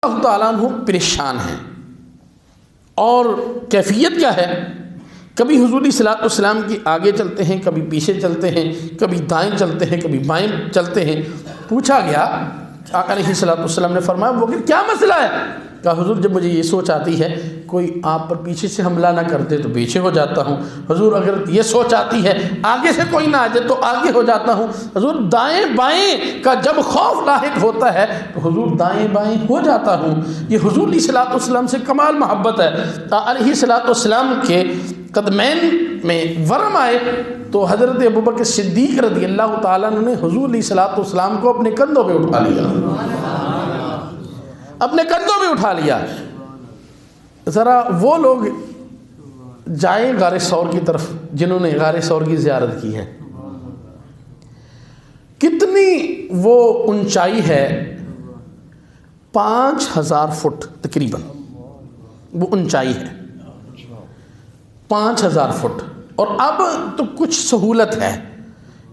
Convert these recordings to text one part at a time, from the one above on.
اللہ تعالیٰ عنہ پریشان ہیں، اور کیفیت کیا ہے؟ کبھی حضور صلی اللہ علیہ وسلم کی آگے چلتے ہیں، کبھی پیچھے چلتے ہیں، کبھی دائیں چلتے ہیں، کبھی بائیں چلتے ہیں۔ پوچھا گیا، آقا علیہ الصلوۃ والسلام نے فرمایا وہ کیا مسئلہ ہے؟ کہا حضور جب مجھے یہ سوچ آتی ہے کوئی آپ پر پیچھے سے حملہ نہ کر دے تو پیچھے ہو جاتا ہوں، حضور اگر یہ سوچ آتی ہے آگے سے کوئی نہ آ جائے تو آگے ہو جاتا ہوں، حضور دائیں بائیں کا جب خوف لاحق ہوتا ہے تو حضور دائیں بائیں ہو جاتا ہوں۔ یہ حضور علیہ الصلوۃ والسلام سے کمال محبت ہے۔ علیہ الصلوۃ والسلام کے قدمین میں ورم آئے تو حضرت ابوبکر صدیق رضی اللہ تعالیٰ عنہ نے حضور علیہ الصلوۃ والسلام کو اپنے کندھوں پہ اٹھا لیا، اپنے کندھوں پہ اٹھا لیا۔ ذرا وہ لوگ جائیں غار ثور کی طرف جنہوں نے غار ثور کی زیارت کی ہے، کتنی وہ اونچائی ہے، 5000 فٹ تقریباً وہ اونچائی ہے، 5000 فٹ۔ اور اب تو کچھ سہولت ہے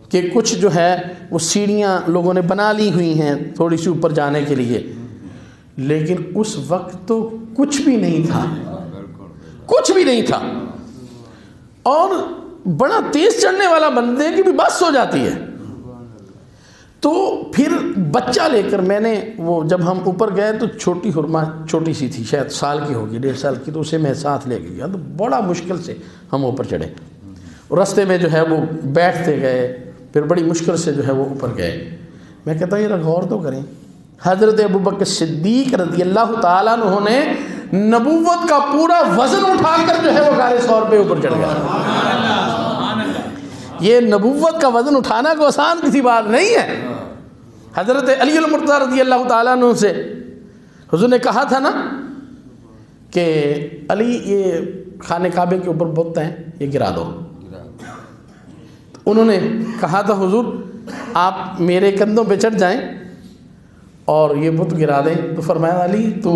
کہ کچھ جو ہے وہ سیڑھیاں لوگوں نے بنا لی ہوئی ہیں تھوڑی سی اوپر جانے کے لیے، لیکن اس وقت تو کچھ بھی نہیں تھا، کچھ بھی نہیں تھا، اور بڑا تیز چڑھنے والا بندے کی بھی بس ہو جاتی ہے۔ تو پھر بچہ لے کر میں نے وہ جب ہم اوپر گئے تو چھوٹی حرمہ چھوٹی سی تھی، شاید سال کی ہوگی، 1.5 سال کی، تو اسے میں ساتھ لے کے گیا تو بڑا مشکل سے ہم اوپر چڑھے۔ رستے میں جو ہے وہ بیٹھتے گئے، پھر بڑی مشکل سے جو ہے وہ اوپر گئے۔ میں کہتا ہوں یہ غور تو کریں، حضرت ابوبکر صدیق رضی اللہ تعالیٰ عنہ نے نبوت کا پورا وزن اٹھا کر جو ہے وہ غار ثور پہ اوپر چڑھ گیا۔ یہ نبوت کا وزن اٹھانا کو آسان کسی بات نہیں ہے۔ حضرت علی المرتضیٰ رضی اللہ تعالیٰ عنہ سے حضور نے کہا تھا نا کہ علی یہ خانہ کعبے کے اوپر بت ہیں یہ گرا دو، انہوں نے کہا تھا حضور آپ میرے کندھوں پہ چڑھ جائیں اور یہ بت گرا دیں، تو فرمایا علی تو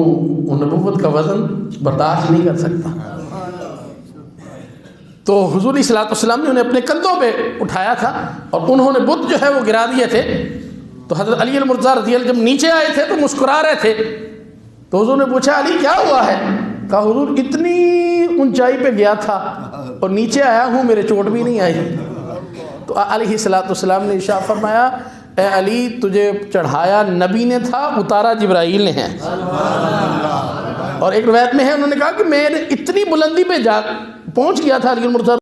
نبوت کا وزن برداشت نہیں کر سکتا۔ تو حضور صلی اللہ علیہ وسلم نے انہیں اپنے کندھوں پہ اٹھایا تھا اور انہوں نے بت جو ہے وہ گرا دیے تھے۔ تو حضرت علی المرتضیٰ رضی اللہ جب نیچے آئے تھے تو مسکرا رہے تھے، تو حضور نے پوچھا علی کیا ہوا ہے؟ کہا حضور اتنی اونچائی پہ گیا تھا اور نیچے آیا ہوں میرے چوٹ بھی نہیں آئی۔ تو علیہ الصلوۃ والسلام نے ارشاد فرمایا اے علی تجھے چڑھایا نبی نے تھا، اتارا جبرائیل نے ہے۔ اور ایک روایت میں ہے انہوں نے کہا کہ میں اتنی بلندی پہ جا پہنچ گیا تھا علی المرتضیٰ